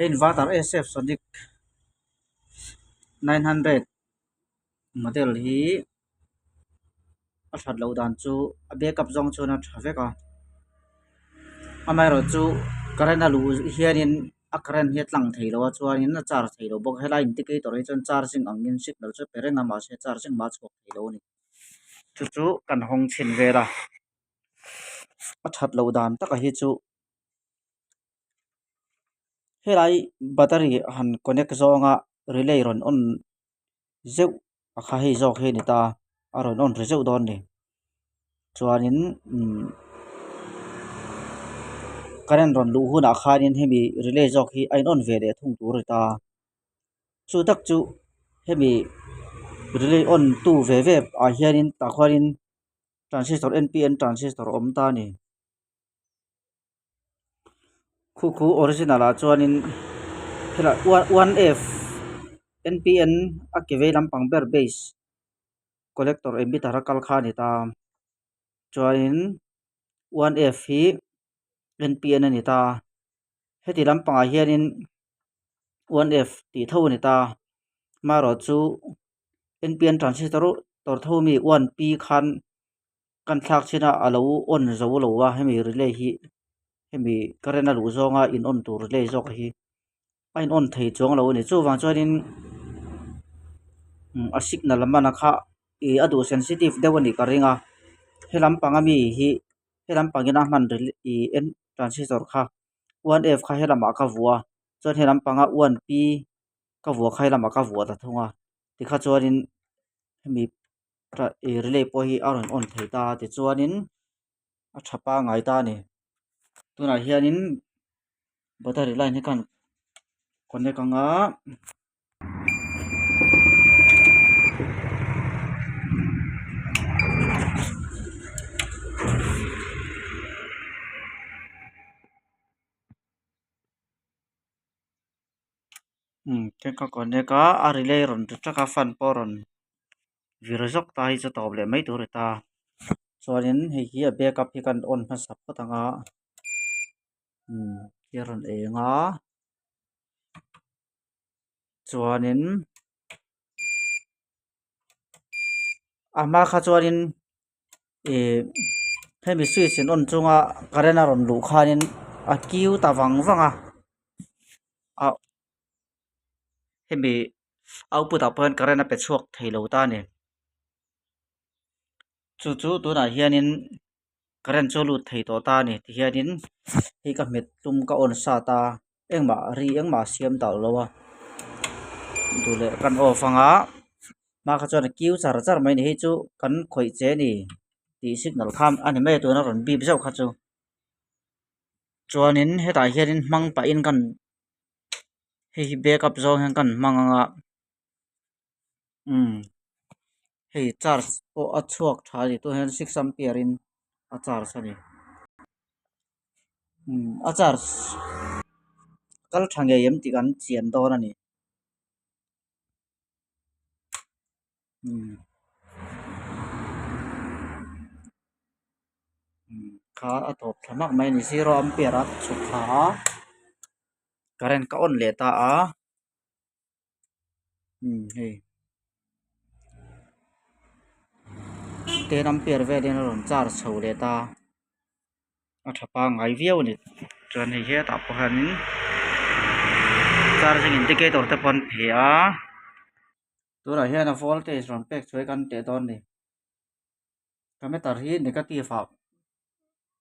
inverter SF Sonic 900 model hi athat lo dan chu a backup zong chu na thaveka amai ro chu current alu hianin a current hi tlang theilo chuanin a charge theilo bok hela indicator hi chon charging angin signal chu perenga ma se charging ma chok theilo ni chu kan hong chin vela athat lo dan taka hi chu helai battery han connect zonga relay ron on zeu akha hi zok he ni ta aron on rezeu don ni chuanin current ron lu huna khanin hemi relay zok hi ain on ve le thung tur ta chu tak chu hemi relay on tu ve a hianin ta khwarin transistor NPN transistor om ta ni khu original a chuanin hela 1F NPN akeve lampang ber base collector emitter kal kha ni ta chuanin 1F hi NPN ani ta heti lampang a hianin 1F ti tho ni ta maro chu NPN transistor tor thomi 1P khan kan thak china alo on zo lo wa hemi relay hi hemi current alu zonga in on tur relay zok hi ain on thei chong lo ni chu wang chuanin a signal mana kha e adu sensitive dewani karinga helam pangami hi helam pangina man i n transistor kha 1F kha helama ka vuwa chon helam panga 1P ka vuwa kha helama ka vuwa ta thunga tikha chuanin hemi relay po hi aron on thei ta ti chuanin a thapa ngai ta ni tuna hianin battery line hi kan connect anga kenka connect a relay ron taka fan poron virzok ta hi cha toble mai tur ta chuanin hi a backup hi kan on ma sap patanga hiaron enga chuanin ama kha chuanin hemi switch in on chunga current ron lu khanin a kiu ta wanga a hemi output apan current a pe chuak theilo ta ni chu tuna hianin current chu lut thei to ta ni hianin hi ka met tum ka on sa ta engma siam ta lowa dule kan off anga ma kha chuan kiu char mai ni hi chu kan khoi che ni ti signal kham ani me tu na ron bip zau kha chu chuanin heta hianin hmang pa in kan hi backup zong han kan manga hei charge o a chuak thali to hen 6 ampere in a charge ani a charge kal thange yem ti kan chian don ani kha a top thamak mai ni 0 ampere a chu kha current ka on le ta a hei 10 ampere ve den ron charge chho le ta a thapa ngai viau ni chuan hei he ta phanin charging indicator te pon phia tura hian a voltage ron pek choi kan te don ni kametar hi negative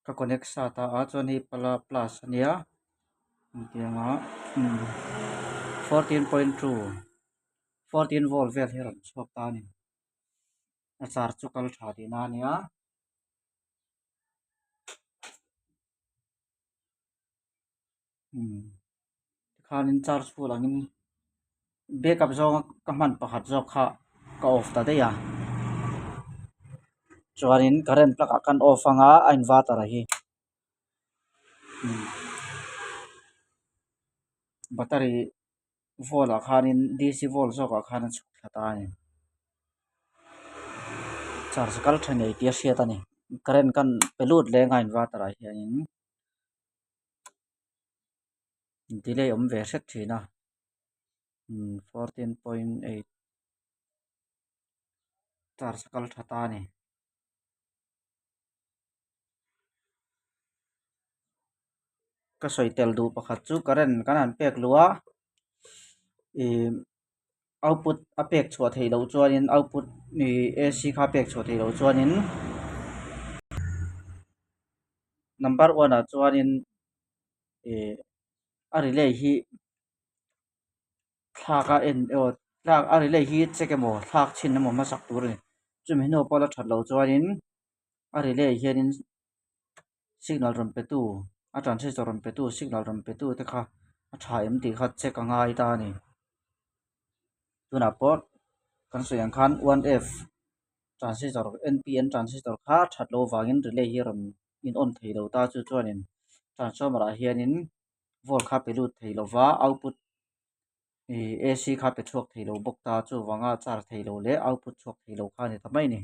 ka connect sa ta a chuan hi plus ania tianga 14.2 14 volt vel hi ron chhok ta ni a charge chu kal tha di na nia khanin charge full angin backup zong ka man pakhat zok kha ka off ta de ya chuanin current plug kan off anga inverter hi battery volt khanin DC volt zok khan chu thata ni charge kal thane ti sia ta ni current kan pelut le nga inverter hianin delay om ve set thina 14.8 tar sakal thata ni ka soitel du pakhat chu current kanan pek lua output a pek chhuwa thei lo chuanin output ni AC kha pek chhuwa thei lo chuanin number 1 a chuanin a relay hi thlaka tlak a relay hi check emaw thlak thin emaw ma sak tur ni chumi no pawla that lo chuanin a relay hianin signal ron pe tu a transistor ron pe tu signal ron pe tu te kha a tha em ti kha check a ngai ta ni tuna pawh kan soi ang khan 1F transistor NPN transistor kha that lo wangin relay hi ron in on thei lo ta chu chuanin transformer a hianin volt kha pe lut thei lova output AC kha pe chhuak thei lo bawk ta chu wanga charge thei lo le output chhuak thei lo kha ni ta mai ni